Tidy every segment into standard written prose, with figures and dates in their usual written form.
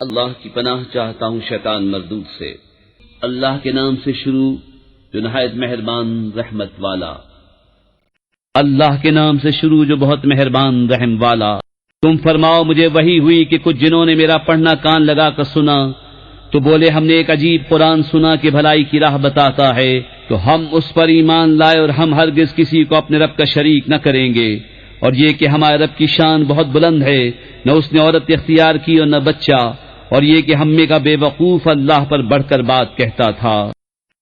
اللہ کی پناہ چاہتا ہوں شیطان مردود سے۔ اللہ کے نام سے شروع جو نہایت مہربان رحمت والا۔ اللہ کے نام سے شروع جو بہت مہربان رحم والا۔ تم فرماؤ مجھے وحی ہوئی کہ کچھ جنہوں نے میرا پڑھنا کان لگا کر سنا تو بولے ہم نے ایک عجیب قرآن سنا کہ بھلائی کی راہ بتاتا ہے، تو ہم اس پر ایمان لائے اور ہم ہرگز کسی کو اپنے رب کا شریک نہ کریں گے، اور یہ کہ ہمارے رب کی شان بہت بلند ہے، نہ اس نے عورت اختیار کی اور نہ بچہ، اور یہ کہ ہم میں کا بے وقوف اللہ پر بڑھ کر بات کہتا تھا،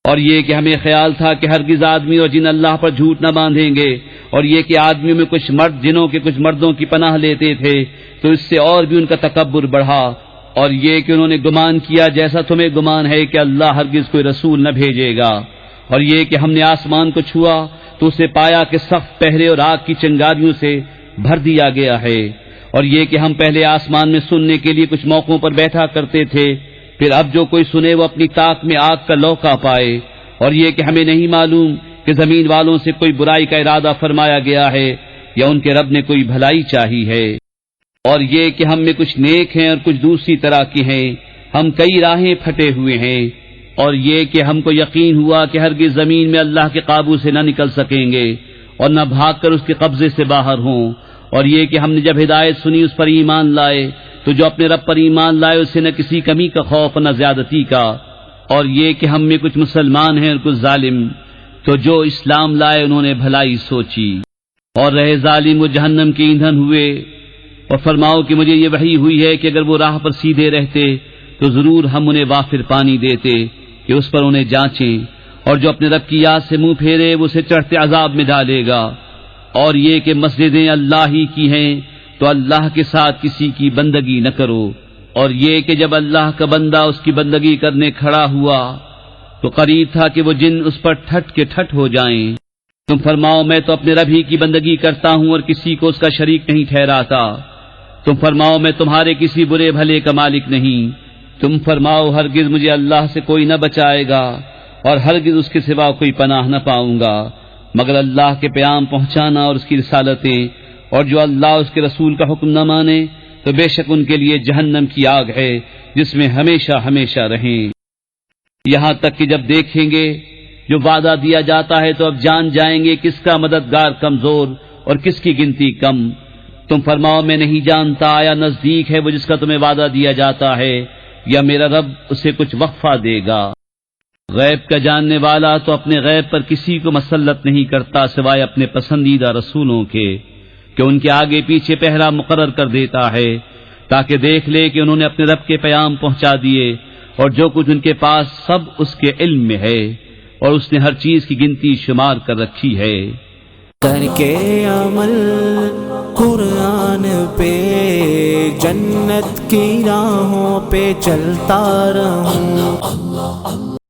اور یہ کہ ہمیں خیال تھا کہ ہرگز آدمی اور جن اللہ پر جھوٹ نہ باندھیں گے، اور یہ کہ آدمیوں میں کچھ مرد جنوں کے کچھ مردوں کی پناہ لیتے تھے تو اس سے اور بھی ان کا تکبر بڑھا، اور یہ کہ انہوں نے گمان کیا جیسا تمہیں گمان ہے کہ اللہ ہرگز کوئی رسول نہ بھیجے گا، اور یہ کہ ہم نے آسمان کو چھوا تو اسے پایا کہ سخت پہرے اور آگ کی چنگاریوں سے بھر دیا گیا ہے، اور یہ کہ ہم پہلے آسمان میں سننے کے لیے کچھ موقعوں پر بیٹھا کرتے تھے، پھر اب جو کوئی سنے وہ اپنی طاق میں آگ کا لوکا پائے، اور یہ کہ ہمیں نہیں معلوم کہ زمین والوں سے کوئی برائی کا ارادہ فرمایا گیا ہے یا ان کے رب نے کوئی بھلائی چاہی ہے، اور یہ کہ ہم میں کچھ نیک ہیں اور کچھ دوسری طرح کے ہیں، ہم کئی راہیں پھٹے ہوئے ہیں، اور یہ کہ ہم کو یقین ہوا کہ ہرگز زمین میں اللہ کے قابو سے نہ نکل سکیں گے اور نہ بھاگ کر اس کے قبضے سے باہر ہوں، اور یہ کہ ہم نے جب ہدایت سنی اس پر ایمان لائے تو جو اپنے رب پر ایمان لائے اس سے نہ کسی کمی کا خوف نہ زیادتی کا، اور یہ کہ ہم میں کچھ مسلمان ہیں اور کچھ ظالم، تو جو اسلام لائے انہوں نے بھلائی سوچی، اور رہے ظالم وہ جہنم کے ایندھن ہوئے۔ اور فرماؤ کہ مجھے یہ وحی ہوئی ہے کہ اگر وہ راہ پر سیدھے رہتے تو ضرور ہم انہیں وافر پانی دیتے کہ اس پر انہیں جانچیں، اور جو اپنے رب کی یاد سے منہ پھیرے وہ اسے چڑھتے عذاب میں ڈالے گا، اور یہ کہ مسجدیں اللہ ہی کی ہیں تو اللہ کے ساتھ کسی کی بندگی نہ کرو، اور یہ کہ جب اللہ کا بندہ اس کی بندگی کرنے کھڑا ہوا تو قریب تھا کہ وہ جن اس پر ٹھٹ کے ٹھٹ ہو جائیں۔ تم فرماؤ میں تو اپنے رب ہی کی بندگی کرتا ہوں اور کسی کو اس کا شریک نہیں ٹھہراتا۔ تم فرماؤ میں تمہارے کسی برے بھلے کا مالک نہیں۔ تم فرماؤ ہرگز مجھے اللہ سے کوئی نہ بچائے گا اور ہرگز اس کے سوا کوئی پناہ نہ پاؤں گا مگر اللہ کے پیام پہنچانا اور اس کی رسالتیں، اور جو اللہ اس کے رسول کا حکم نہ مانے تو بے شک ان کے لیے جہنم کی آگ ہے جس میں ہمیشہ ہمیشہ رہیں، یہاں تک کہ جب دیکھیں گے جو وعدہ دیا جاتا ہے تو اب جان جائیں گے کس کا مددگار کمزور اور کس کی گنتی کم۔ تم فرماؤ میں نہیں جانتا آیا نزدیک ہے وہ جس کا تمہیں وعدہ دیا جاتا ہے یا میرا رب اسے کچھ وقفہ دے گا۔ غیب کا جاننے والا تو اپنے غیب پر کسی کو مسلط نہیں کرتا سوائے اپنے پسندیدہ رسولوں کے، کہ ان کے آگے پیچھے پہرا مقرر کر دیتا ہے تاکہ دیکھ لے کہ انہوں نے اپنے رب کے پیام پہنچا دیے، اور جو کچھ ان کے پاس سب اس کے علم میں ہے، اور اس نے ہر چیز کی گنتی شمار کر رکھی ہے۔ کر کے عمل قرآن پہ جنت کی راہوں پہ چلتا رہوں۔